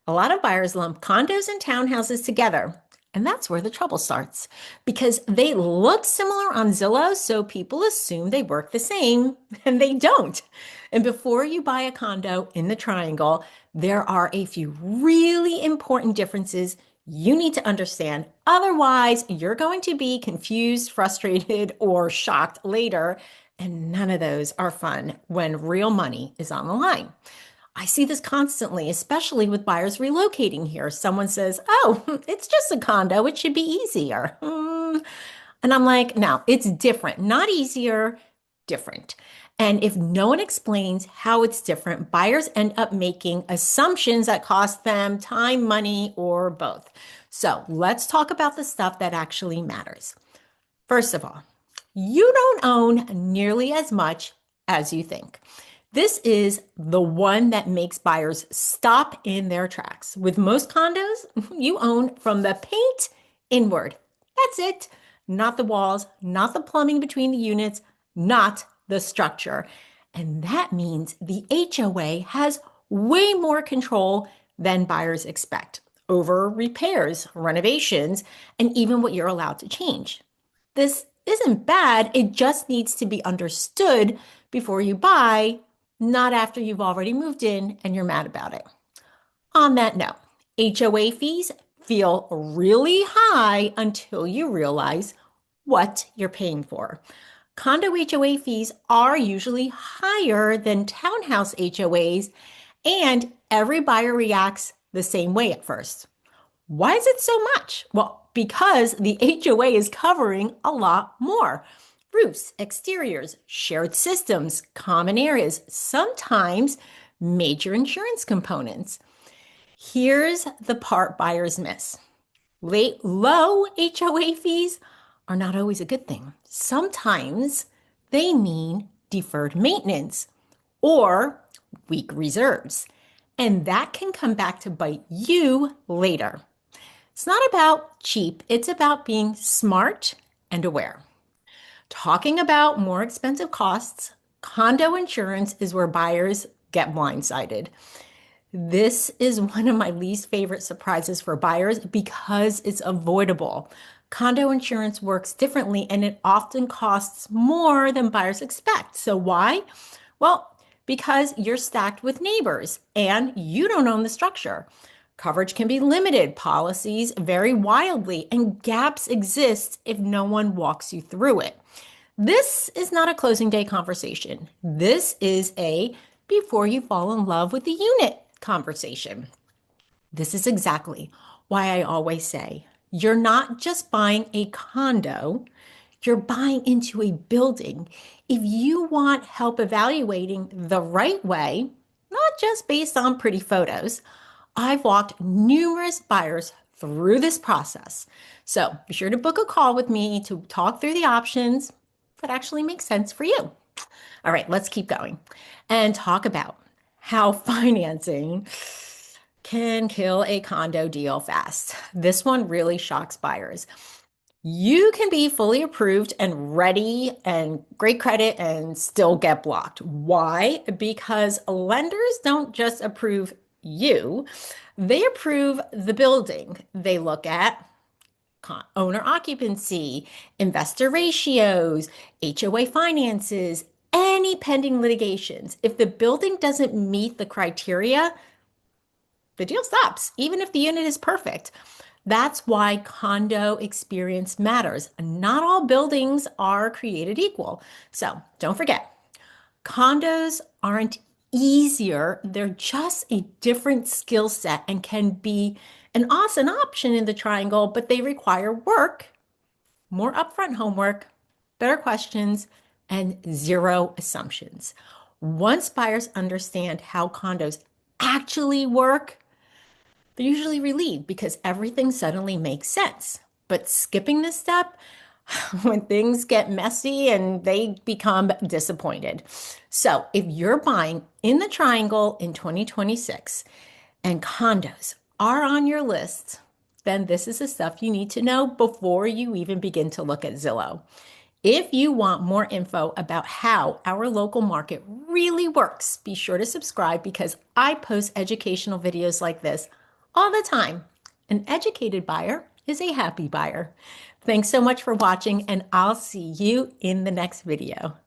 A lot of buyers lump condos and townhouses together, and that's where the trouble starts because they look similar on Zillow, so people assume they work the same, and they don't. And before you buy a condo in the triangle, there are a few really important differences you need to understand. Otherwise, you're going to be confused, frustrated, or shocked later, and none of those are fun when real money is on the line. I see this constantly, especially with buyers relocating here. Someone says, "Oh, it's just a condo. It should be easier." And I'm like, no, it's different, not easier, different. And if no one explains how it's different, buyers end up making assumptions that cost them time, money, or both. So let's talk about the stuff that actually matters. First of all, you don't own nearly as much as you think. This is the one that makes buyers stop in their tracks. With most condos, you own from the paint inward. That's it. Not the walls, not the plumbing between the units, not the structure. And that means the HOA has way more control than buyers expect over repairs, renovations, and even what you're allowed to change. This isn't bad, it just needs to be understood before you buy, not after you've already moved in and you're mad about it. On that note, HOA fees feel really high until you realize what you're paying for. Condo HOA fees are usually higher than townhouse HOAs, and every buyer reacts the same way at first. Why is it so much? Well, because the HOA is covering a lot more. Roofs, exteriors, shared systems, common areas, sometimes major insurance components. Here's the part buyers miss. Low HOA fees are not always a good thing. Sometimes they mean deferred maintenance or weak reserves. And that can come back to bite you later. It's not about cheap, it's about being smart and aware. Talking about more expensive costs, condo insurance is where buyers get blindsided. This is one of my least favorite surprises for buyers because it's avoidable. Condo insurance works differently and it often costs more than buyers expect. So, why? Well, because you're stacked with neighbors and you don't own the structure. Coverage can be limited, policies vary wildly, and gaps exist if no one walks you through it. This is not a closing day conversation. This is a before you fall in love with the unit conversation. This is exactly why I always say you're not just buying a condo, you're buying into a building. If you want help evaluating the right way, not just based on pretty photos, I've walked numerous buyers through this process. So be sure to book a call with me to talk through the options that actually make sense for you. All right, let's keep going and talk about how financing can kill a condo deal fast. This one really shocks buyers. You can be fully approved and ready and great credit and still get blocked. Why? Because lenders don't just approve you, they approve the building. They look at owner occupancy, investor ratios, HOA finances, any pending litigations. If the building doesn't meet the criteria, the deal stops, even if the unit is perfect. That's why condo experience matters. Not all buildings are created equal. So don't forget, condos aren't easier. They're just a different skill set and can be an awesome option in the triangle, but they require work, more upfront homework, better questions, and zero assumptions. Once buyers understand how condos actually work, they're usually relieved because everything suddenly makes sense. But skipping this step, when things get messy and they become disappointed. So, if you're buying in the triangle in 2026 and condos are on your list, then this is the stuff you need to know before you even begin to look at Zillow. If you want more info about how our local market really works, be sure to subscribe because I post educational videos like this all the time. An educated buyer is a happy buyer. Thanks so much for watching, and I'll see you in the next video.